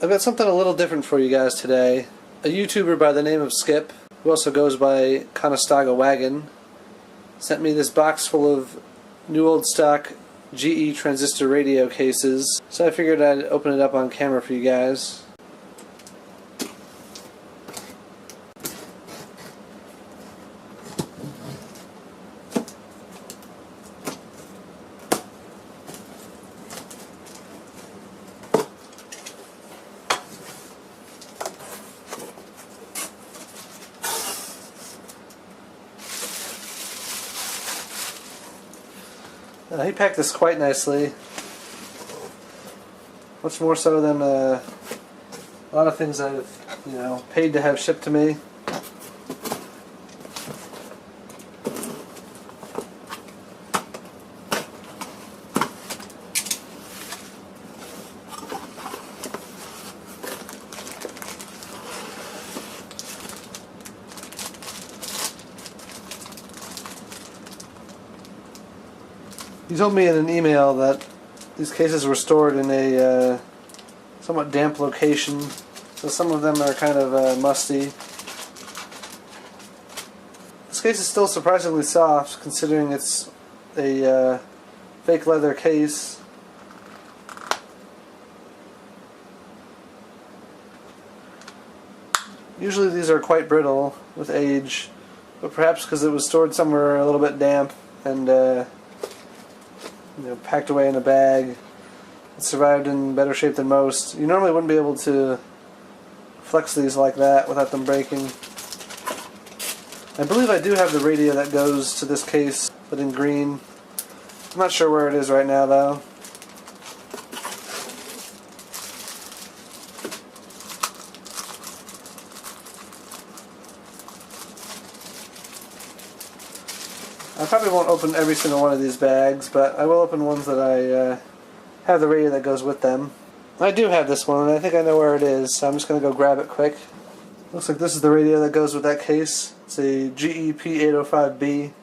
I've got something a little different for you guys today. A YouTuber by the name of Skip, who also goes by ConestogaWagon, sent me this box full of new old stock GE transistor radio cases, so I figured I'd open it up on camera for you guys. He packed this quite nicely, much more so than a lot of things I've paid to have shipped to me. He told me in an email that these cases were stored in a somewhat damp location, so some of them are kind of musty. This case is still surprisingly soft, considering it's a fake leather case. Usually these are quite brittle with age, but perhaps because it was stored somewhere a little bit damp and packed away in a bag, it survived in better shape than most. You normally wouldn't be able to flex these like that without them breaking. I believe I do have the radio that goes to this case, but in green. I'm not sure where it is right now though. I probably won't open every single one of these bags, but I will open ones that I have the radio that goes with them. I do have this one, and I think I know where it is, so I'm just going to go grab it quick. Looks like this is the radio that goes with that case. It's a GE P805B.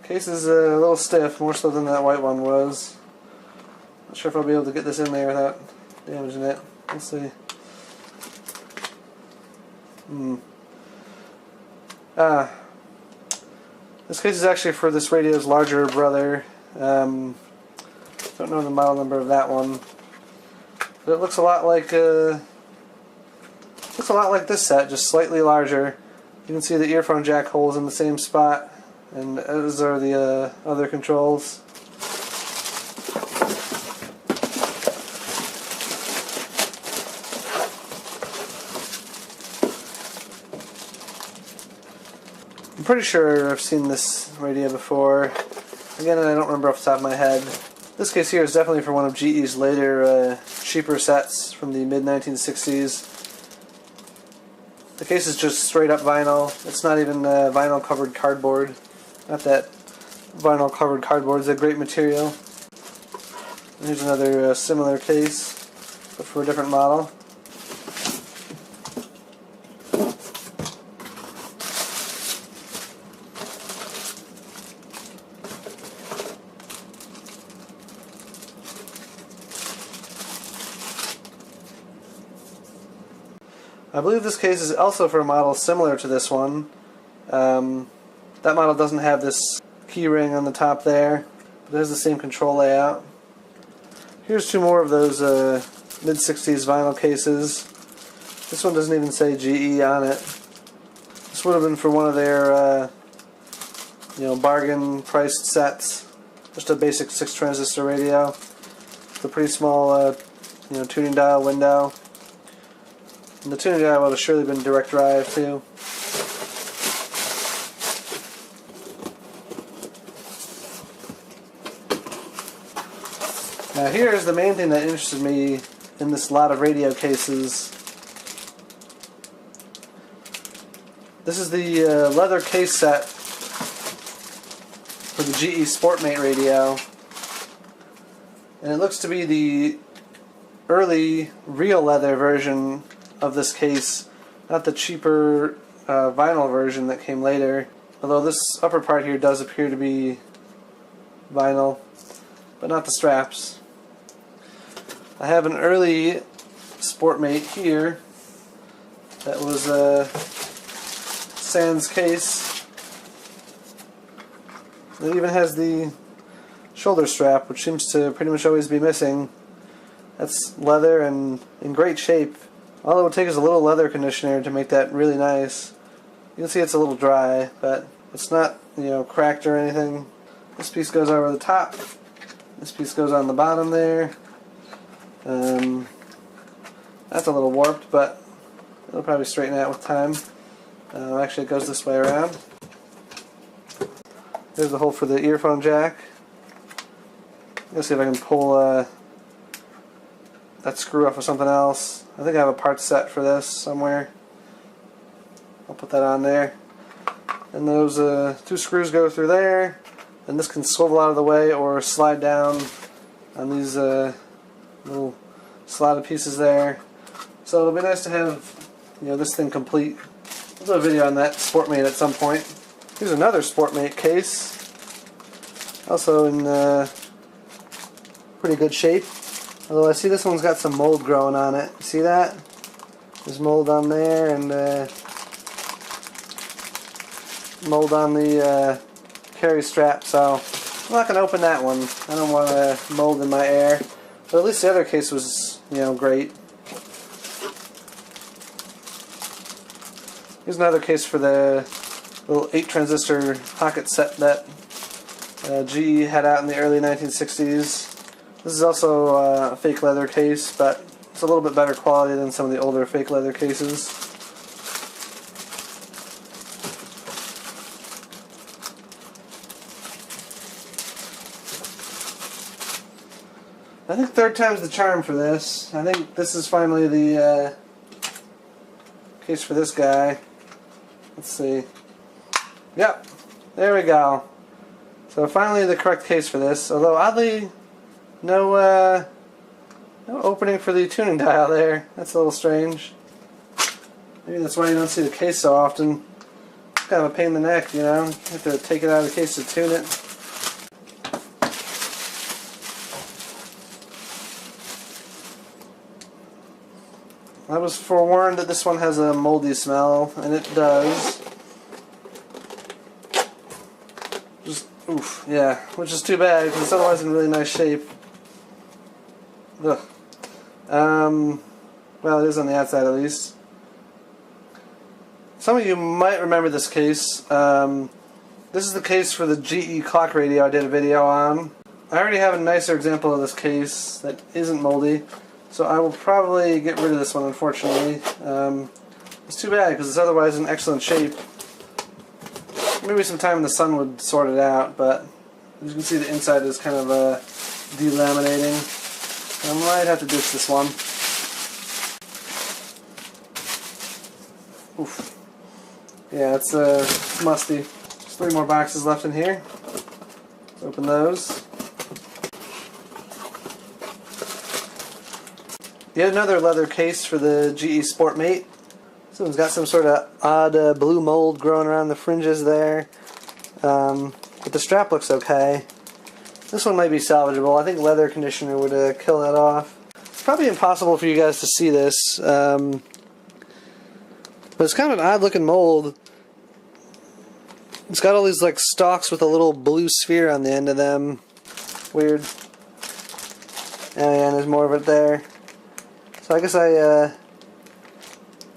Case is a little stiff, more so than that white one was. Not sure if I'll be able to get this in there without damaging it. We'll see. This case is actually for this radio's larger brother. Don't know the model number of that one, but it looks a lot like this set, just slightly larger. You can see the earphone jack holes in the same spot, and as are the other controls. I'm pretty sure I've seen this radio before. Again, I don't remember off the top of my head. This case here is definitely for one of GE's later, cheaper sets from the mid-1960s. The case is just straight up vinyl. It's not even vinyl covered cardboard. Not that vinyl covered cardboard is a great material. And here's another similar case, but for a different model. I believe this case is also for a model similar to this one. That model doesn't have this key ring on the top there, but it has the same control layout. Here's two more of those mid-60s vinyl cases. This one doesn't even say GE on it. This would have been for one of their bargain priced sets. Just a basic 6 transistor radio. It's a pretty small tuning dial window. And the tuning dial would have surely been direct drive too. Now here's the main thing that interested me in this lot of radio cases. This is the leather case set for the GE Sportmate radio. And it looks to be the early real leather version of this case, not the cheaper vinyl version that came later. Although this upper part here does appear to be vinyl, but not the straps. I have an early Sportmate here that was a sans case. It even has the shoulder strap, which seems to pretty much always be missing. That's leather and in great shape. All it would take is a little leather conditioner to make that really nice. You can see it's a little dry, but it's not, cracked or anything. This piece goes over the top. This piece goes on the bottom there. That's a little warped, but it'll probably straighten out with time. Actually, it goes this way around. There's the hole for the earphone jack. Let's see if I can pull that screw off of something else. I think I have a part set for this somewhere. I'll put that on there. And those two screws go through there, and this can swivel out of the way or slide down on these little slotted pieces there. So it'll be nice to have this thing complete. I'll do a video on that Sportmate at some point. Here's another Sportmate case, also in pretty good shape. Although I see this one's got some mold growing on it. See that? There's mold on there and mold on the carry strap. So I'm not going to open that one. I don't want mold in my air. But at least the other case was, great. Here's another case for the little 8 transistor pocket set that GE had out in the early 1960s. This is also a fake leather case, but it's a little bit better quality than some of the older fake leather cases. I think third time's the charm for this. I think this is finally the case for this guy. Let's see. Yep, there we go. So finally the correct case for this, although oddly no opening for the tuning dial there. That's a little strange. Maybe that's why you don't see the case so often. It's kind of a pain in the neck, You have to take it out of the case to tune it. I was forewarned that this one has a moldy smell, and it does. Oof, yeah, which is too bad because it's otherwise in really nice shape. Ugh. Well, it is on the outside at least. Some of you might remember this case. This is the case for the GE clock radio I did a video on. I already have a nicer example of this case that isn't moldy, so I will probably get rid of this one, unfortunately. It's too bad because it's otherwise in excellent shape. Maybe some time in the sun would sort it out, but as you can see the inside is kind of delaminating. I might have to ditch this one. Oof. Yeah, it's musty. There's 3 more boxes left in here. Let's open those. Yet another leather case for the GE Sportmate. This one's got some sort of odd blue mold growing around the fringes there. But the strap looks okay. This one might be salvageable. I think leather conditioner would kill that off. It's probably impossible for you guys to see this. But it's kind of an odd looking mold. It's got all these like stalks with a little blue sphere on the end of them. Weird. And there's more of it there. So I guess I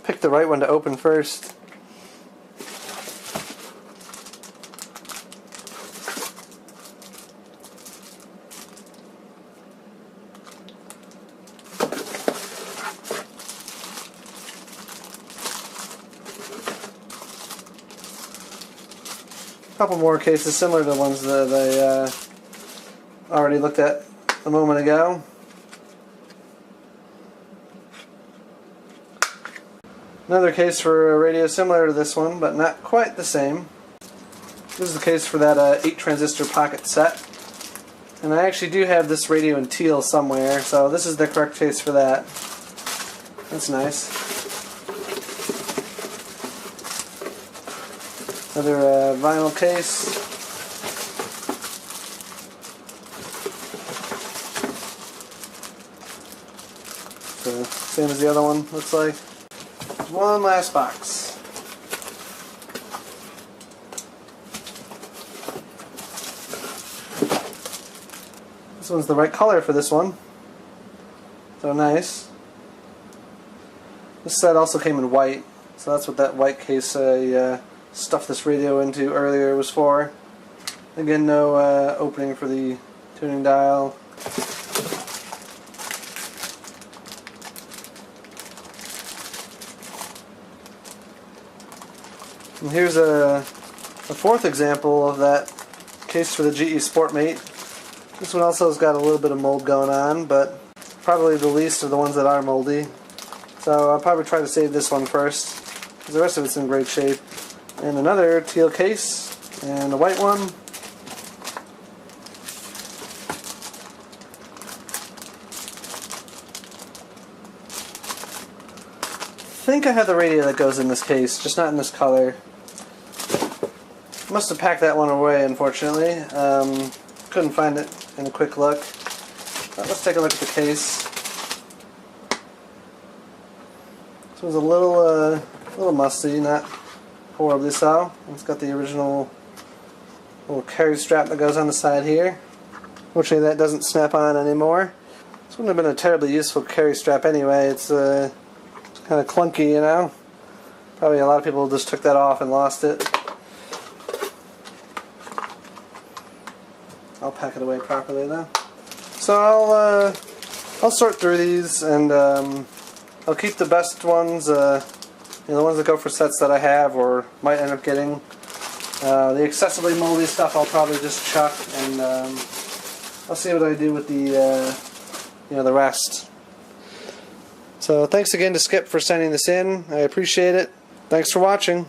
picked the right one to open first. A couple more cases similar to the ones that I already looked at a moment ago. Another case for a radio similar to this one, but not quite the same. This is the case for that 8 transistor pocket set. And I actually do have this radio in teal somewhere, so this is the correct case for that. That's nice. Another vinyl case. same as the other one, looks like. One last box. This one's the right color for this one. So nice. This set also came in white, so that's what that white case I stuffed this radio into earlier was for. Again, no opening for the tuning dial. And here's a fourth example of that case for the GE Sportmate. This one also has got a little bit of mold going on, but probably the least of the ones that are moldy. So I'll probably try to save this one first, because the rest of it's in great shape. And another teal case, and a white one. I think I have the radio that goes in this case, just not in this color. Must have packed that one away, unfortunately. Couldn't find it in a quick look. But let's take a look at the case. This one's a little musty, not horribly so. It's got the original little carry strap that goes on the side here. Fortunately, that doesn't snap on anymore. This wouldn't have been a terribly useful carry strap anyway. It's kind of clunky, you know. Probably a lot of people just took that off and lost it. I'll pack it away properly now. So I'll sort through these, and I'll keep the best ones, the ones that go for sets that I have or might end up getting. The excessively moldy stuff I'll probably just chuck, and I'll see what I do with the rest. So thanks again to Skip for sending this in. I appreciate it. Thanks for watching.